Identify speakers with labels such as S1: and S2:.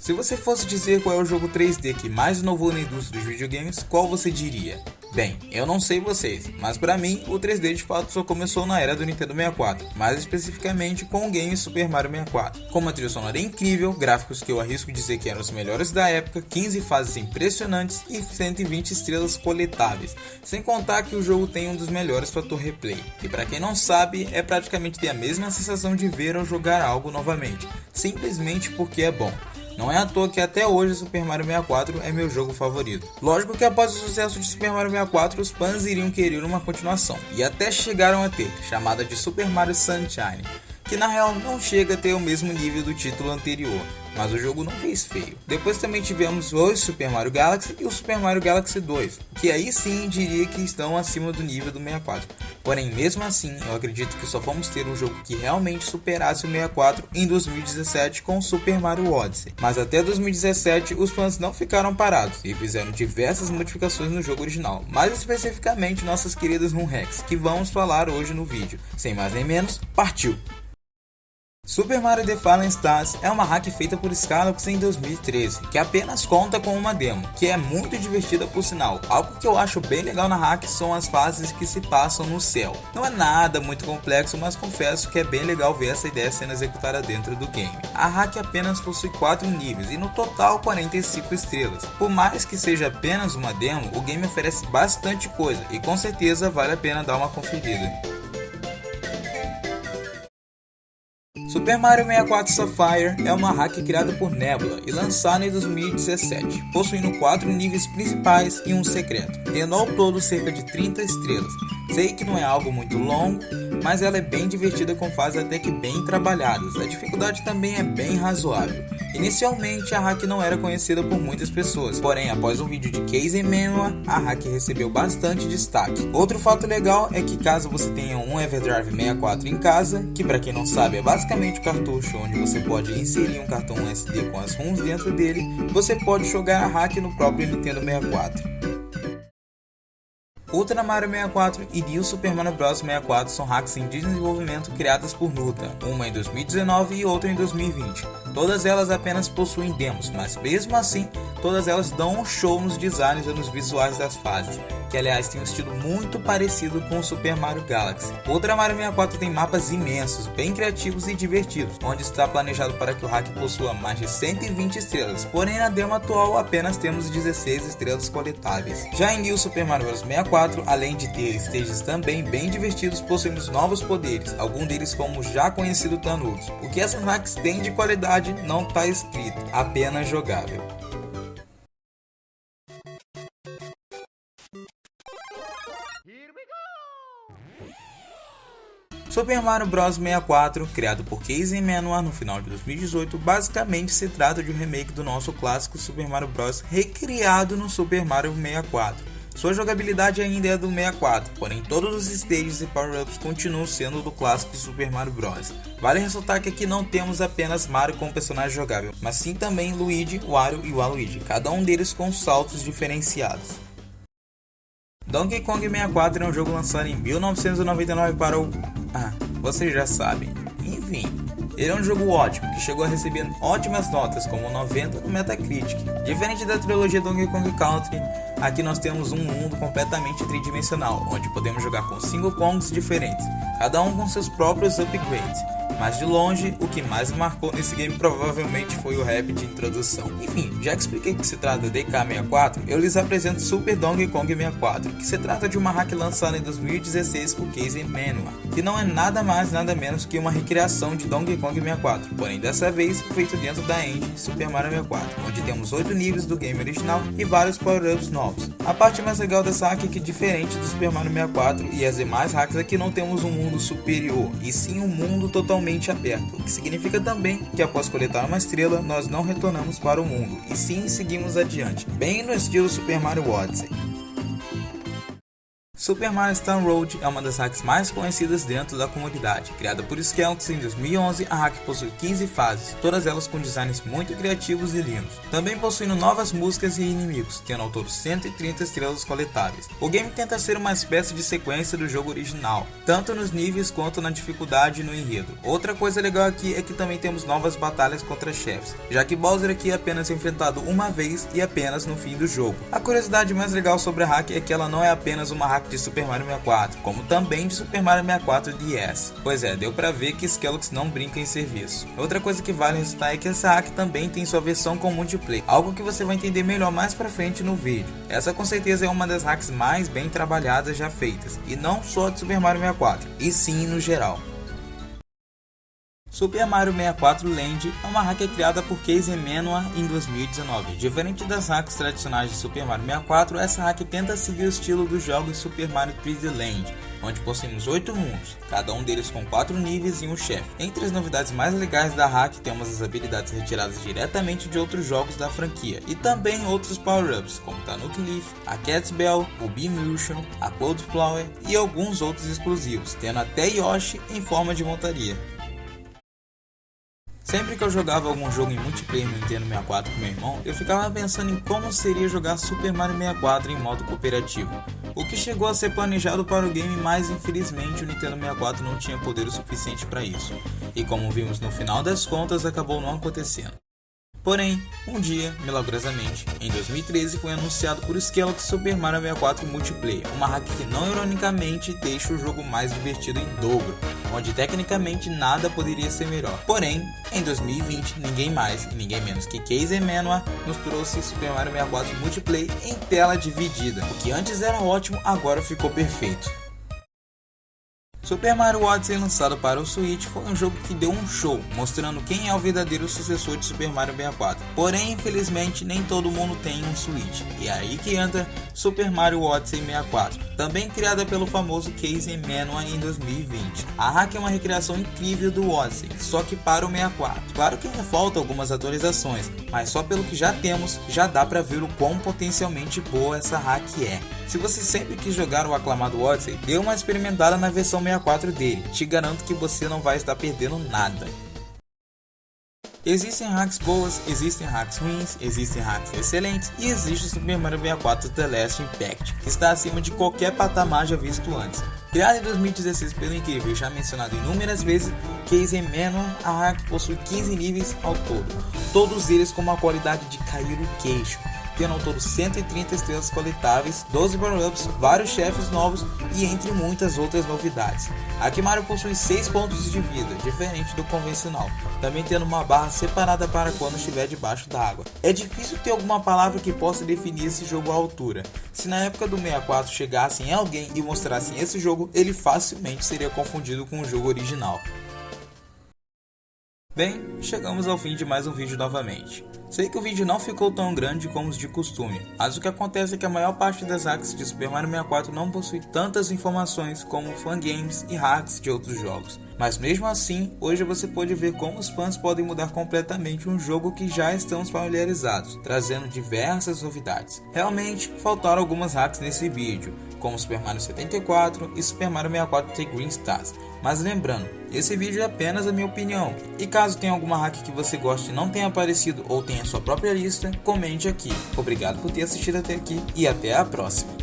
S1: Se você fosse dizer qual é o jogo 3D que mais inovou na indústria dos videogames, qual você diria? Bem, eu não sei vocês, mas para mim o 3D de fato só começou na era do Nintendo 64, mais especificamente com o game Super Mario 64. Com uma trilha sonora incrível, gráficos que eu arrisco dizer que eram os melhores da época, 15 fases impressionantes e 120 estrelas coletáveis, sem contar que o jogo tem um dos melhores fator replay, que para quem não sabe é praticamente ter a mesma sensação de ver ou jogar algo novamente, simplesmente porque é bom. Não é à toa que até hoje Super Mario 64 é meu jogo favorito. Lógico que após o sucesso de Super Mario 64, os fãs iriam querer uma continuação, e até chegaram a ter, chamada de Super Mario Sunshine, que na real não chega a ter o mesmo nível do título anterior, mas o jogo não fez feio. Depois também tivemos o Super Mario Galaxy e o Super Mario Galaxy 2, que aí sim diria que estão acima do nível do 64. Porém, mesmo assim, eu acredito que só vamos ter um jogo que realmente superasse o 64 em 2017 com o Super Mario Odyssey. Mas até 2017, os fãs não ficaram parados e fizeram diversas modificações no jogo original, mais especificamente nossas queridas ROM hacks, que vamos falar hoje no vídeo. Sem mais nem menos, partiu! Super Mario The Fallen Stars é uma hack feita por Skylox em 2013, que apenas conta com uma demo, que é muito divertida por sinal. Algo que eu acho bem legal na hack são as fases que se passam no céu. Não é nada muito complexo, mas confesso que é bem legal ver essa ideia sendo executada dentro do game. A hack apenas possui 4 níveis e no total 45 estrelas. Por mais que seja apenas uma demo, o game oferece bastante coisa e com certeza vale a pena dar uma conferida. Super Mario 64 Sapphire é uma hack criada por Nebula e lançada em 2017, possuindo 4 níveis principais e um secreto, tendo ao todo cerca de 30 estrelas. Sei que não é algo muito longo, mas ela é bem divertida com fases até que bem trabalhadas. A dificuldade também é bem razoável. Inicialmente a hack não era conhecida por muitas pessoas, porém após um vídeo de Casey Menua, a hack recebeu bastante destaque. Outro fato legal é que caso você tenha um Everdrive 64 em casa, que para quem não sabe é basicamente o cartucho onde você pode inserir um cartão SD com as ROMs dentro dele, você pode jogar a hack no próprio Nintendo 64. Ultra Mario 64 e New Super Mario Bros 64 são hacks em desenvolvimento criadas por Nuta, uma em 2019 e outra em 2020. Todas elas apenas possuem demos, mas mesmo assim, todas elas dão um show nos designs e nos visuais das fases, que aliás tem um estilo muito parecido com o Super Mario Galaxy. Ultra Mario 64 tem mapas imensos, bem criativos e divertidos, onde está planejado para que o hack possua mais de 120 estrelas, porém na demo atual apenas temos 16 estrelas coletáveis. Já em New Super Mario Bros 64, além de ter stages também bem divertidos, possuímos novos poderes, alguns deles como o já conhecido Tanuki. O que essas hacks têm de qualidade não está escrito, apenas jogável. Super Mario Bros 64, criado por Casey Menua no final de 2018, basicamente se trata de um remake do nosso clássico Super Mario Bros recriado no Super Mario 64. Sua jogabilidade ainda é do 64, porém todos os stages e power-ups continuam sendo do clássico Super Mario Bros. Vale ressaltar que aqui não temos apenas Mario como personagem jogável, mas sim também Luigi, Wario e Waluigi, cada um deles com saltos diferenciados. Donkey Kong 64 é um jogo lançado em 1999 para o... vocês já sabem. Enfim, ele é um jogo ótimo, que chegou a receber ótimas notas, como 90 no Metacritic. Diferente da trilogia Donkey Kong Country, aqui nós temos um mundo completamente tridimensional, onde podemos jogar com 5 Kongs diferentes, cada um com seus próprios upgrades. Mas de longe, o que mais me marcou nesse game provavelmente foi o rap de introdução. Enfim, já que expliquei que se trata de DK64, eu lhes apresento Super Donkey Kong 64, que se trata de uma hack lançada em 2016 por Casey Menua, que não é nada mais nada menos que uma recriação de Donkey Kong 64, porém dessa vez feito dentro da engine Super Mario 64, onde temos 8 níveis do game original e vários power-ups novos. A parte mais legal dessa hack é que, diferente do Super Mario 64 e as demais hacks, aqui não temos um mundo superior, e sim um mundo totalmente aberto, o que significa também que após coletar uma estrela, nós não retornamos para o mundo, e sim seguimos adiante, bem no estilo Super Mario Odyssey. Super Mario Star Road é uma das hacks mais conhecidas dentro da comunidade. Criada por Skelox em 2011, a hack possui 15 fases, todas elas com designs muito criativos e lindos. Também possuindo novas músicas e inimigos, tendo ao todo 130 estrelas coletáveis. O game tenta ser uma espécie de sequência do jogo original, tanto nos níveis quanto na dificuldade e no enredo. Outra coisa legal aqui é que também temos novas batalhas contra chefes, já que Bowser aqui é apenas enfrentado uma vez e apenas no fim do jogo. A curiosidade mais legal sobre a hack é que ela não é apenas uma hack de Super Mario 64, como também de Super Mario 64 DS. Pois é, deu pra ver que Skelox não brinca em serviço. Outra coisa que vale ressaltar é que essa hack também tem sua versão com multiplayer, algo que você vai entender melhor mais pra frente no vídeo. Essa com certeza é uma das hacks mais bem trabalhadas já feitas, e não só de Super Mario 64, e sim no geral. Super Mario 64 Land é uma hack criada por Casey Menua em 2019. Diferente das hacks tradicionais de Super Mario 64, essa hack tenta seguir o estilo dos jogos Super Mario 3D Land, onde possuímos 8 mundos, cada um deles com 4 níveis e um chefe. Entre as novidades mais legais da hack temos as habilidades retiradas diretamente de outros jogos da franquia, e também outros power-ups, como Tanuki Leaf, a Cat's Bell, o Bee-Motion, a Cloud Flower e alguns outros exclusivos, tendo até Yoshi em forma de montaria. Sempre que eu jogava algum jogo em multiplayer no Nintendo 64 com meu irmão, eu ficava pensando em como seria jogar Super Mario 64 em modo cooperativo, o que chegou a ser planejado para o game, mas infelizmente o Nintendo 64 não tinha poder o suficiente para isso, e como vimos no final das contas, acabou não acontecendo. Porém, um dia, milagrosamente, em 2013 foi anunciado por Skelox Super Mario 64 Multiplayer, uma hack que não ironicamente deixa o jogo mais divertido em dobro, onde tecnicamente nada poderia ser melhor. Porém, em 2020, ninguém mais e ninguém menos que Casey Menua nos trouxe Super Mario 64 Multiplayer em tela dividida. O que antes era ótimo, agora ficou perfeito. Super Mario Odyssey, lançado para o Switch, foi um jogo que deu um show, mostrando quem é o verdadeiro sucessor de Super Mario 64. Porém, infelizmente, nem todo mundo tem um Switch, e é aí que entra Super Mario Odyssey 64, também criada pelo famoso Casey Menua em 2020. A hack é uma recriação incrível do Odyssey, só que para o 64. Claro que ainda faltam algumas atualizações, mas só pelo que já temos, já dá pra ver o quão potencialmente boa essa hack é. Se você sempre quis jogar o aclamado Odyssey, dê uma experimentada na versão 64 dele, te garanto que você não vai estar perdendo nada. Existem hacks boas, existem hacks ruins, existem hacks excelentes e existe Super Mario 64 The Last Impact, que está acima de qualquer patamar já visto antes. Criado em 2016 pelo incrível e já mencionado inúmeras vezes, Casey Menua, a hack possui 15 níveis ao todo, todos eles com uma qualidade de cair o queixo, tendo ao todo 130 estrelas coletáveis, 12 power-ups, vários chefes novos e entre muitas outras novidades. Aqui Mario possui 6 pontos de vida, diferente do convencional, também tendo uma barra separada para quando estiver debaixo da água. É difícil ter alguma palavra que possa definir esse jogo à altura. Se na época do 64 chegassem alguém e mostrassem esse jogo, ele facilmente seria confundido com o jogo original. Bem, chegamos ao fim de mais um vídeo novamente. Sei que o vídeo não ficou tão grande como os de costume, mas o que acontece é que a maior parte das hacks de Super Mario 64 não possui tantas informações como fangames e hacks de outros jogos. Mas mesmo assim, hoje você pode ver como os fãs podem mudar completamente um jogo que já estamos familiarizados, trazendo diversas novidades. Realmente, faltaram algumas hacks nesse vídeo, como Super Mario 74 e Super Mario 64 The Green Stars. Mas lembrando, esse vídeo é apenas a minha opinião, e caso tenha alguma hack que você goste e não tenha aparecido ou tenha sua própria lista, comente aqui. Obrigado por ter assistido até aqui e até a próxima.